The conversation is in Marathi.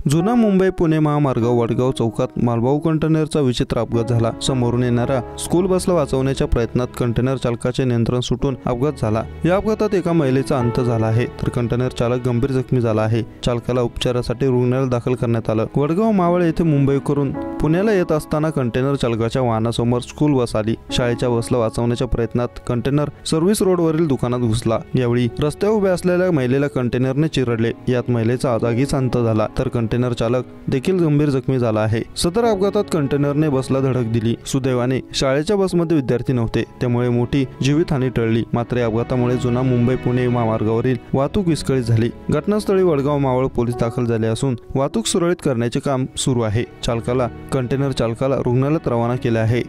जुना मुंबई पुणे महामार्ग वडगाव चौकात मालवाहू कंटेनरचा विचित्र अपघात झाला। समोरून येणाऱ्या स्कूल बसला वाचवण्याच्या प्रयत्नात कंटेनर चालकाचे नियंत्रण सुटून अपघात झाला। या अपघातात एका महिलेचा अंत झाला आहे, तर कंटेनर चालक गंभीर जखमी झाला आहे। चालकाला उपचारासाठी रुग्णालयात दाखल करण्यात आलं। वडगाव मावळ येथे मुंबईवरून पुण्याला येत असताना कंटेनर चालकाच्या वाहनासमोर स्कूल बस आली। शाळेच्या बसला वाचवण्याच्या प्रयत्नात कंटेनर सर्व्हिस रोडवरील दुकानात घुसला। यावेळी रस्त्यावर उभ्या असलेल्या महिलेला कंटेनरने चिरडले। यात महिलेचा जागीच अंत झाला, तर कंटेनर चालक देखील गंभीर जखमी झाला आहे। सदर अपघातात कंटेनरने बसला धडक दिली। सुदैवाने शाळेच्या बसमध्ये विद्यार्थी नव्हते, त्यामुळे मोठी जीवितहानी टळली। मात्र या अपघातामुळे जुना मुंबई पुणे महामार्गावरील वाहतूक विस्कळीत झाली। घटनास्थळी वडगाव मावळ पोलीस दाखल झाले असून वाहतूक सुरळीत करण्याचे काम सुरू आहे। कंटेनर चालकाला रुग्णालयात रवाना केले आहे।